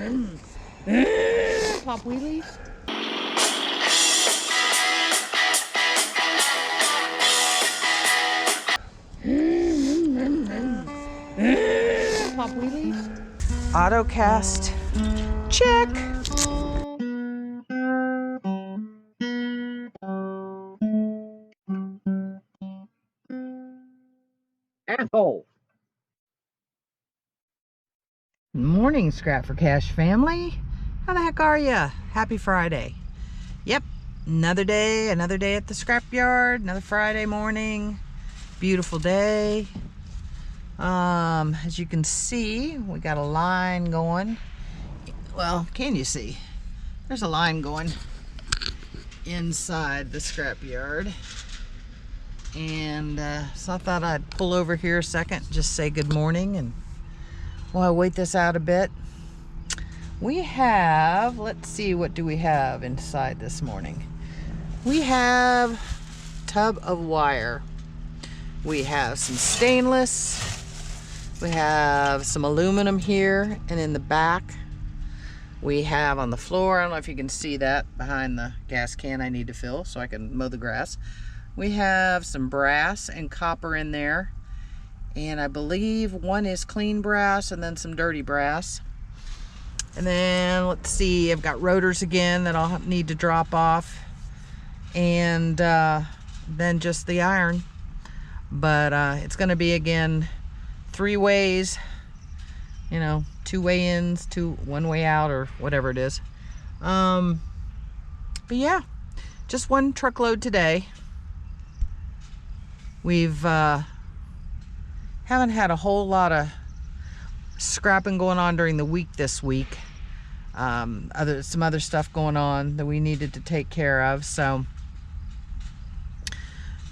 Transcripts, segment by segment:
Pop wheelies. Pop wheelies. Autocast. Check. Asshole. Morning, Scrap for Cash family. How the heck are ya? Happy Friday. Yep, another day at the scrapyard. Another Friday morning. Beautiful day. As you can see, we got a line going. Well, can you see? There's a line going inside the scrapyard. And so I thought I'd pull over here a second, just say good morning, and while I wait this out a bit. We have, let's see, what do we have inside this morning? We have a tub of wire. We have some stainless. We have some aluminum here, and in the back we have on the floor, I don't know if you can see that behind the gas can I need to fill so I can mow the grass. We have some brass and copper in there, and I believe one is clean brass and then some dirty brass. And then let's see, I've got rotors again that I'll need to drop off, and then just the iron. But it's going to be again 3 ways, you know, 2 way ins, 1 way out, or whatever it is. But yeah, just 1 truckload today. We've haven't had a whole lot of scrapping going on during the week this week. Some other stuff going on that we needed to take care of. So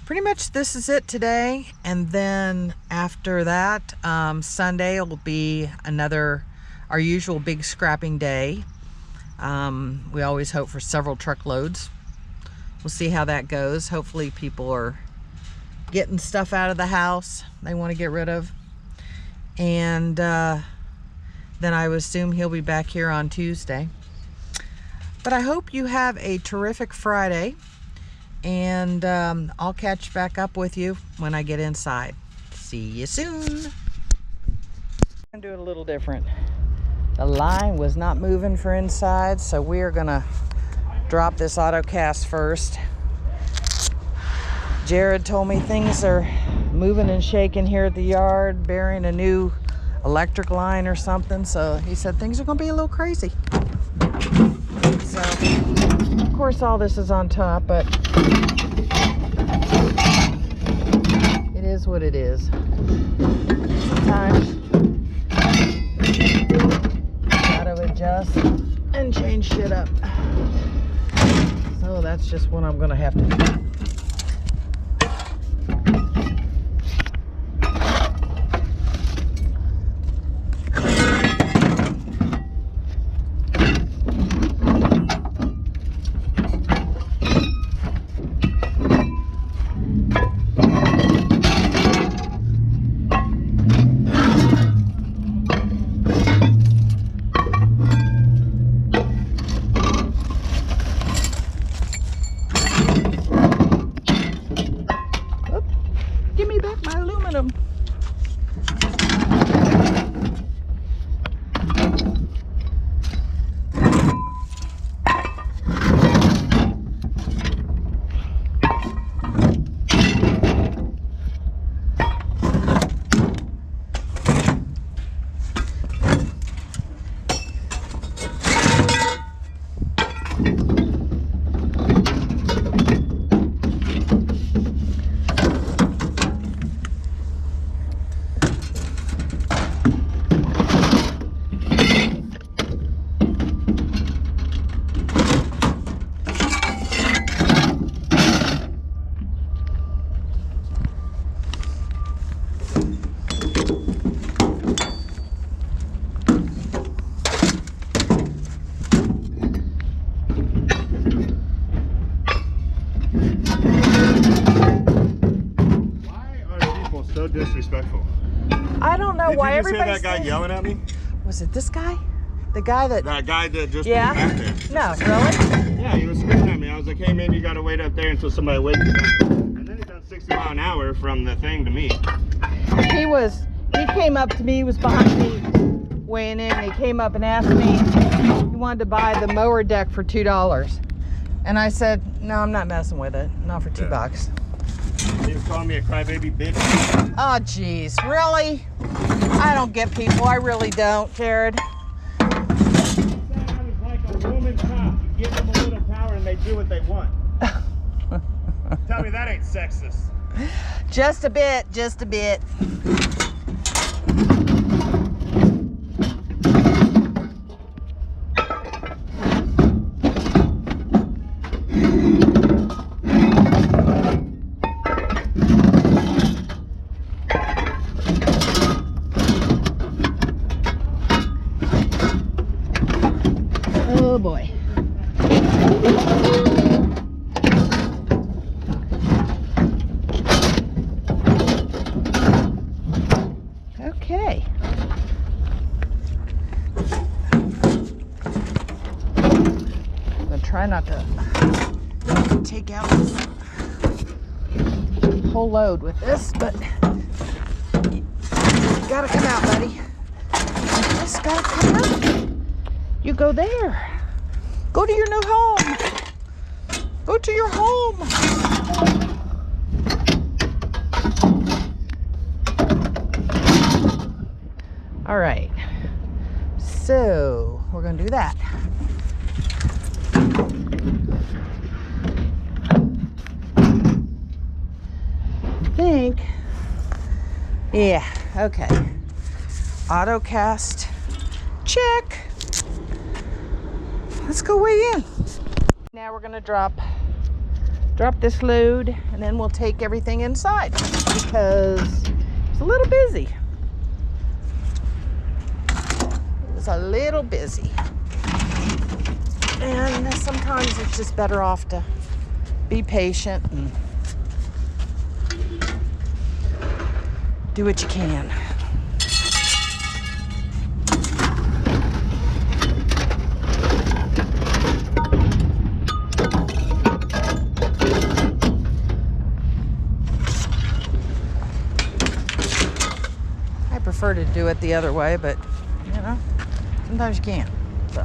pretty much this is it today. And then after that, Sunday will be our usual big scrapping day. We always hope for several truckloads. We'll see how that goes. Hopefully people are getting stuff out of the house they want to get rid of. And then I would assume he'll be back here on Tuesday. But I hope you have a terrific Friday, and I'll catch back up with you when I get inside. See you soon. I'm gonna do it a little different. The line was not moving for inside, so we are gonna drop this autocast first. Jared told me things are moving and shaking here at the yard, burying a new electric line or something. So he said things are going to be a little crazy. So, of course, all this is on top, but it is what it is. Sometimes gotta adjust and change shit up. So that's just what I'm going to have to do. Give me back my aluminum. Disrespectful. I don't know why everybody. everybody's Did you just hear that guy yelling at me? Was it this guy? The guy that... That guy that just Yeah? back there. No, really? Yeah, he was screaming at me. I was like, hey man, you gotta wait up there until somebody wakes you up. And then he done 60 mile an hour from the thing to me. He came up to me, he was behind me weighing in, and he came up and asked me, he wanted to buy the mower deck for $2. And I said, no, I'm not messing with it. Not for $2. He was calling me a crybaby bitch. Oh, jeez. Really? I don't get people. I really don't, Jared. He said I was like a woman cop. You give them a little power and they do what they want. Tell me that ain't sexist. Just a bit. Just a bit. Oh boy. Okay. I'm gonna try not to take out this whole load with this, but you gotta come out, buddy. You just gotta come out. You go there. Go to your new home. Go to your home. All right. So we're going to do that. I think. Yeah. Okay. Auto cast. Check. Let's go weigh in. Now we're gonna drop this load, and then we'll take everything inside because it's a little busy. It was a little busy, and sometimes it's just better off to be patient and do what you can. Prefer to do it the other way, but you know, sometimes you can't. So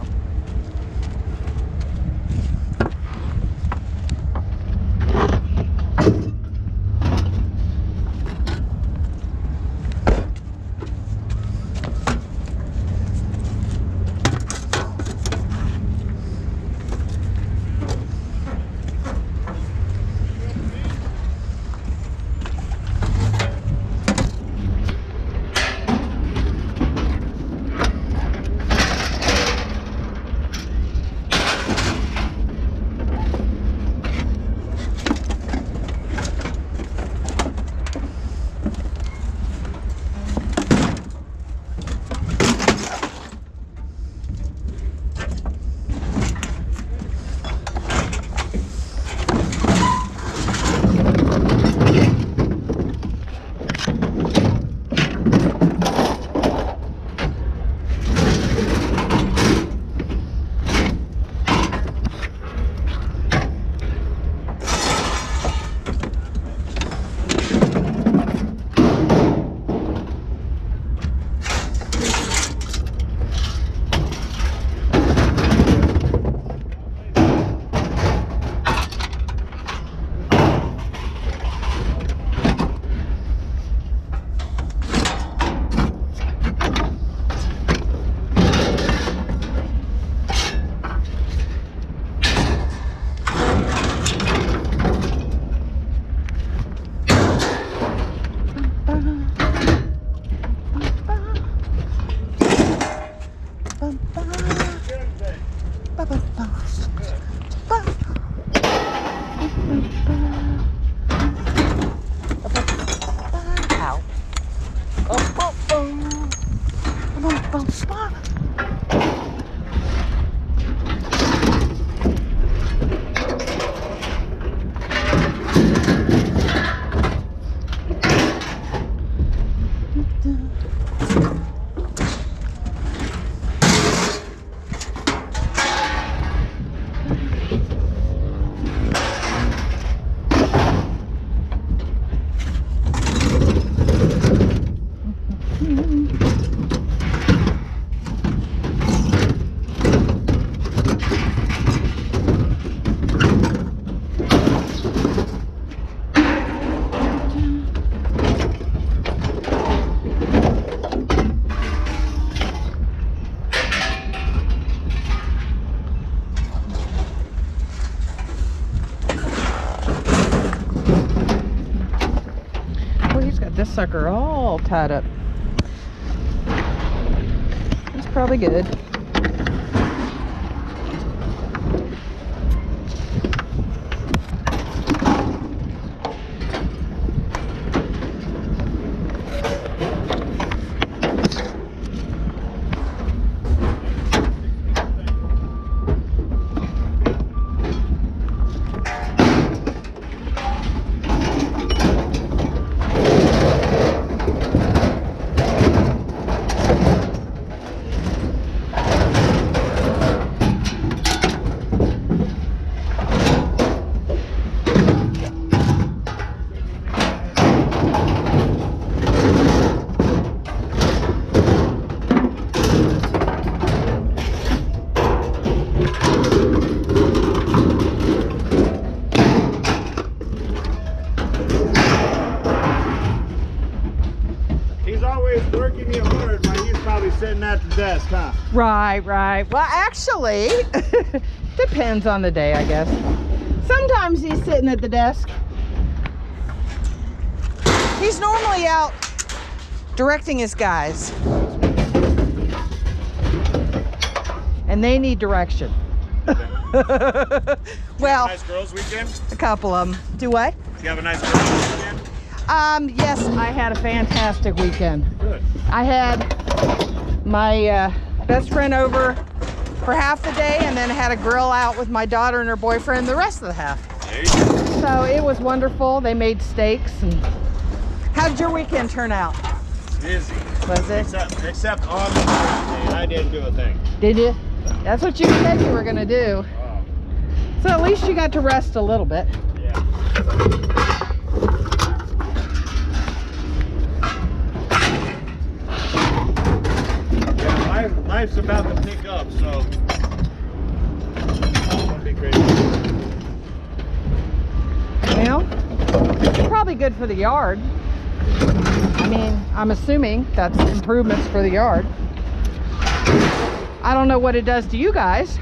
sucker all tied up. That's probably good. Working you hard while he's probably sitting at the desk, huh? Right. Well, actually, depends on the day, I guess. Sometimes he's sitting at the desk. He's normally out directing his guys. And they need direction. Well, nice girls weekend? a couple of them. Do what? You have a nice girls weekend? Yes, I had a fantastic weekend. Good. I had my best friend over for half the day, and then had a grill out with my daughter and her boyfriend the rest of the half. There you go. So it was wonderful. They made steaks. And how did your weekend turn out? Busy. Was it? Except on the Thursday, I didn't do a thing. Did you? That's what you said you were going to do. Oh. So at least you got to rest a little bit. Yeah. Life's about to pick up, so it's gonna be crazy. Well, probably good for the yard. I mean, I'm assuming that's improvements for the yard. I don't know what it does to you guys.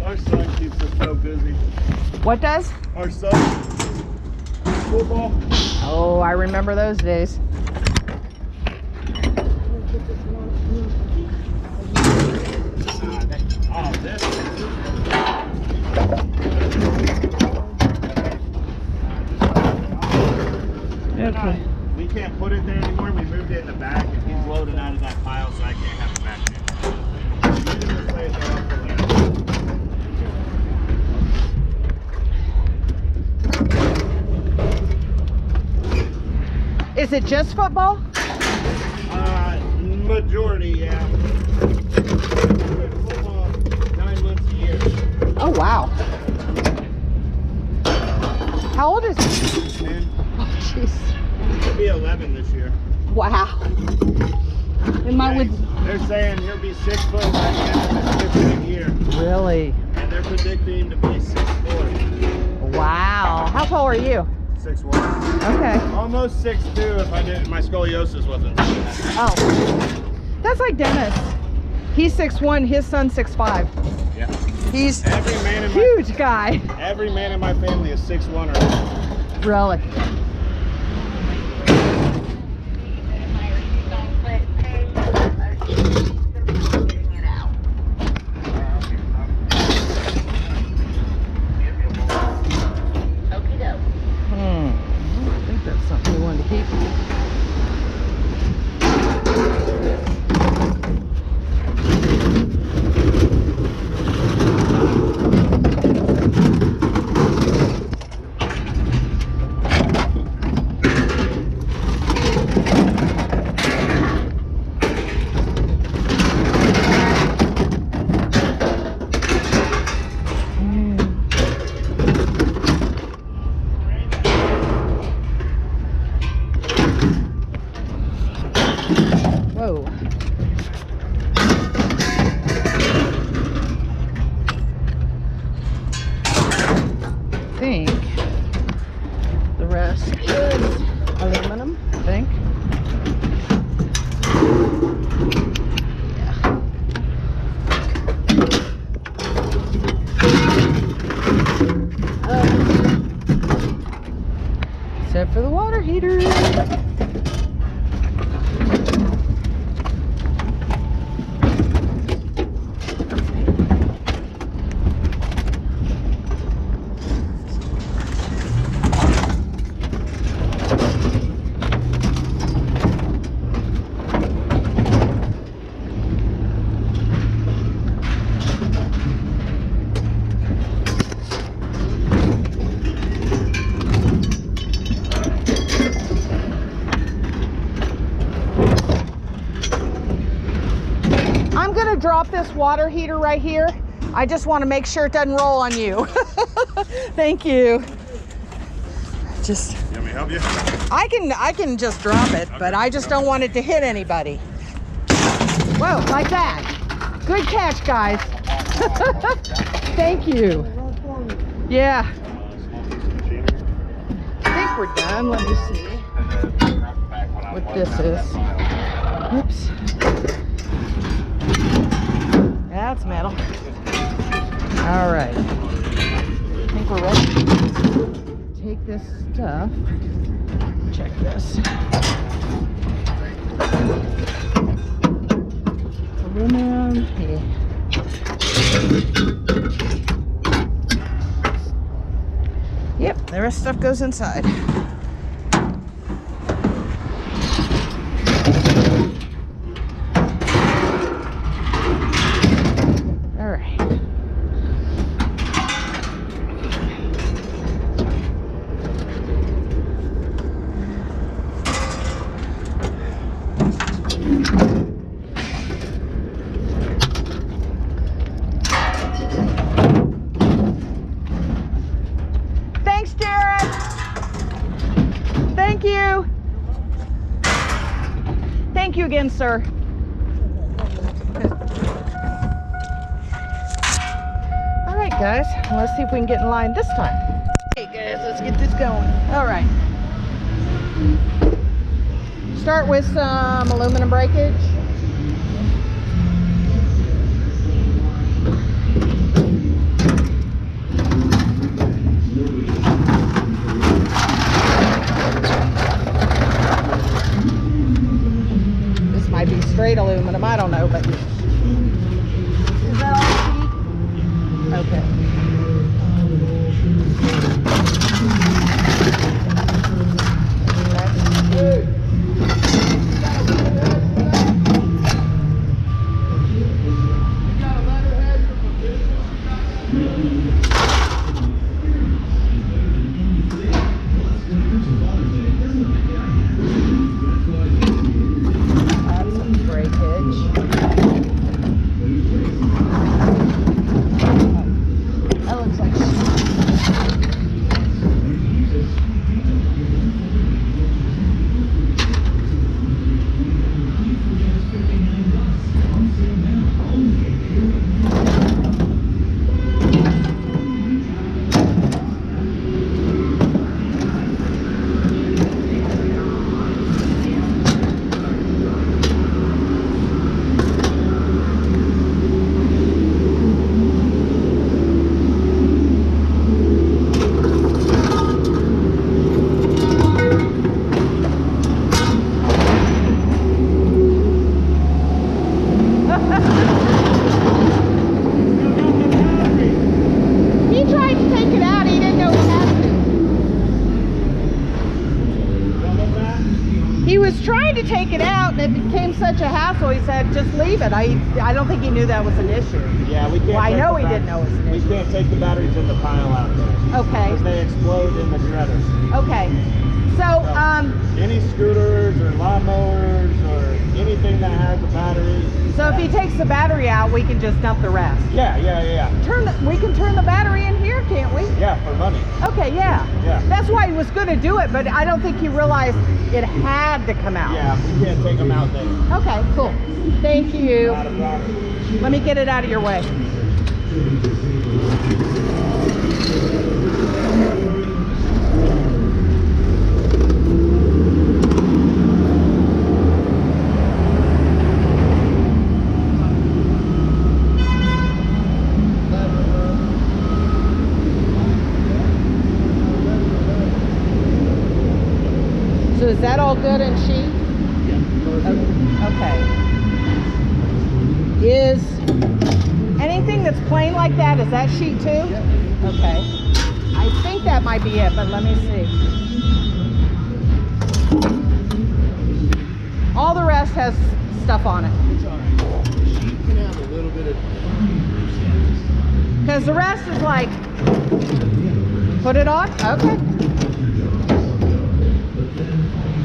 Our son keeps us so busy. What does? Our son, football. Oh, I remember those days. Oh, this. Okay. We can't put it there anymore. We moved it in the back, and he's loading out of that pile, so I can't have it back there. Is it just football? Majority, yeah. Football 9 months a year. Oh, wow. How old is he? 10. Oh, jeez. He'll be 11 this year. Wow. And They're saying he'll be 6 foot by the end of his 15th year. Really? And they're predicting him to be 6'4". Wow. How tall are you? 6'1". Okay. Almost 6'2" if I didn't. My scoliosis wasn't. Oh. That's like Dennis. He's 6'1", his son's 6'5". Yeah. He's Every man in huge guy. Every man in my family is 6'1" or less. Really? I don't think that's something we wanted to keep. Whoa. I think the rest is aluminum, I think. Yeah. I'm gonna drop this water heater right here. I just want to make sure it doesn't roll on you. Thank you. Just. You want me to help you? I can just drop it, but I just don't want it to hit anybody. Whoa, like that. Good catch, guys. Thank you. Yeah. I think we're done. Let me see what this is. Oops. That's metal. All right. I think we're ready. Take this stuff. Check this. Aluminum. Yeah. Yep, the rest of stuff goes inside. All right. Thanks, Jared. Thank you. Thank you again, sir. All right, guys. Let's see if we can get in line this time. Hey, guys, let's get this going. All right. Start with some aluminum breakage. This might be straight aluminum, I don't know, but is that all sheet? Okay. That's some breakage. That looks like he tried to take it out, he didn't know what happened. He was trying to take it out and it became such a hassle, he said, just leave it. I don't think he knew that was an issue. Yeah, we can't. Well, I know he didn't know it was an issue. We can't take the batteries in the pile out there. Okay. Because they explode in the shredders. Okay. So, Any scooters or lawnmowers or anything that has a battery. so if he takes the battery out, we can just dump the rest. Yeah. We can turn the battery in here, can't we? Yeah, for money. Okay, yeah. Yeah. That's why he was going to do it, but I don't think he realized it had to come out. Yeah, we can't take them out there. Okay, cool. Thank you. Not a problem. Let me get it out of your way. So is that all good and sheet? Okay. Is anything that's plain like that, is that sheet too? Yeah. Okay. I think that might be it, but let me see. All the rest has stuff on it. It's all right. Sheet can have a little bit of. Because the rest is like, put it on? Okay.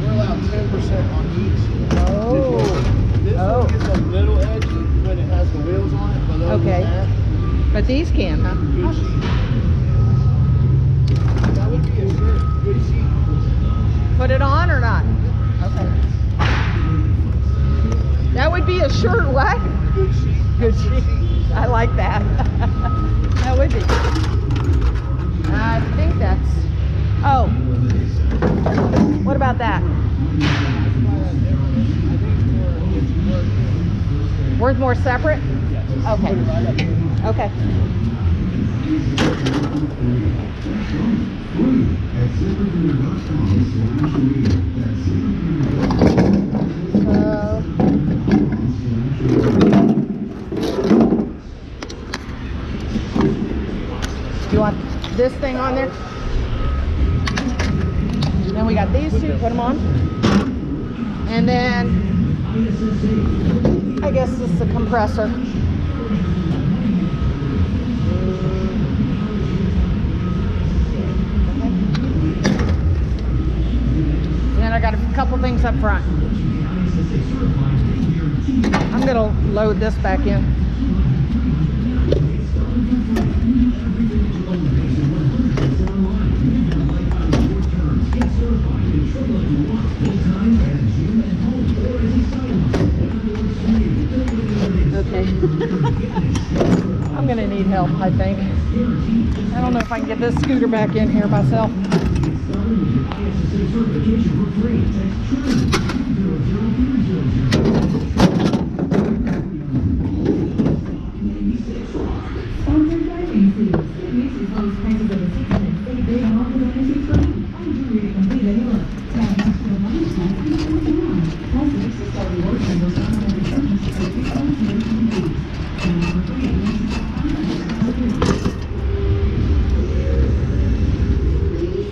We're allowed 10% on each. Oh. This one gets a little edgy when it has But these can, huh? Good sheet. That would be a shirt. Good sheet. Put it on or not? Okay. That would be a shirt, what? Good sheet. Good sheet. I like that. That would be. I think that's, oh. What about that? Worth more separate? Yes. Okay. Okay. You want this thing on there? Then we got these two, put them on. And then, I guess this is the compressor. And then I got a couple things up front. I'm gonna load this back in. Okay. I'm gonna need help, I think. I don't know if I can get this scooter back in here myself.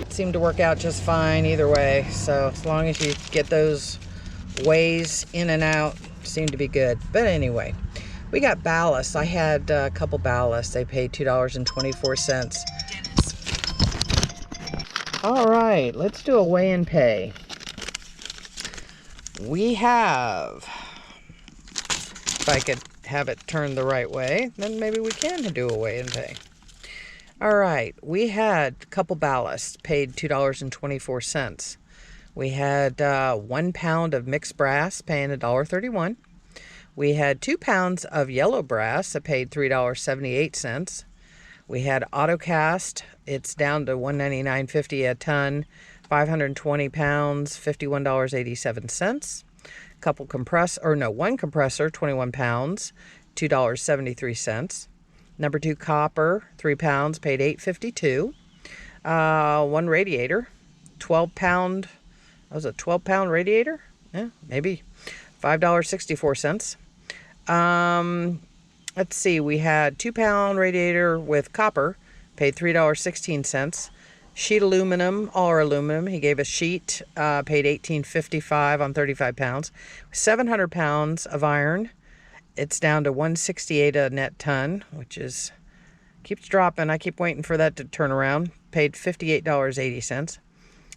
Seemed to work out just fine either way, so as long as you get those ways in and out, seem to be good. But anyway, we got ballast. I had a couple ballasts. They paid $2.24. All right, let's do a weigh and pay. We have, if I could have it turned the right way, then maybe we can do a weigh and pay. All right, we had a couple ballasts, paid $2.24. We had 1 pound of mixed brass, paying $1.31. We had 2 pounds of yellow brass that paid $3.78. We had autocast, it's down to $199.50 a ton, 520 pounds, $51.87. Couple one compressor, 21 pounds, $2.73. Number 2 copper, 3 pounds, paid $8.52. One radiator, 12 pound, that was a 12 pound radiator? Yeah, maybe $5.64. Let's see, we had 2 pound radiator with copper, paid $3.16. Sheet aluminum, all aluminum, he gave a sheet, paid $18.55 on 35 pounds. 700 pounds of iron, it's down to $168 a net ton, which is, keeps dropping. I keep waiting for that to turn around. Paid $58.80.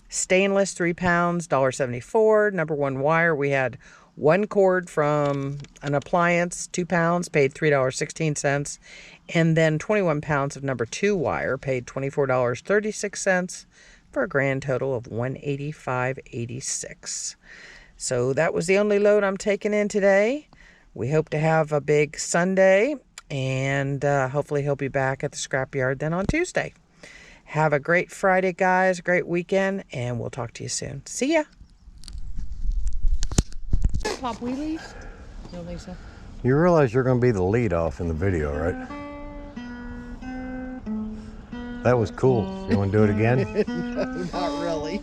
Stainless, 3 pounds, $1.74. Number 1 wire, we had 1 cord from an appliance, 2 pounds, paid $3.16. And then 21 pounds of number 2 wire, paid $24.36 for a grand total of $185.86. So that was the only load I'm taking in today. We hope to have a big Sunday, and hopefully he'll be back at the scrapyard then on Tuesday. Have a great Friday, guys, a great weekend, and we'll talk to you soon. See ya. Pop wheelies? You don't think so? You realize you're going to be the lead off in the video, right? That was cool. You want to do it again? No, not really.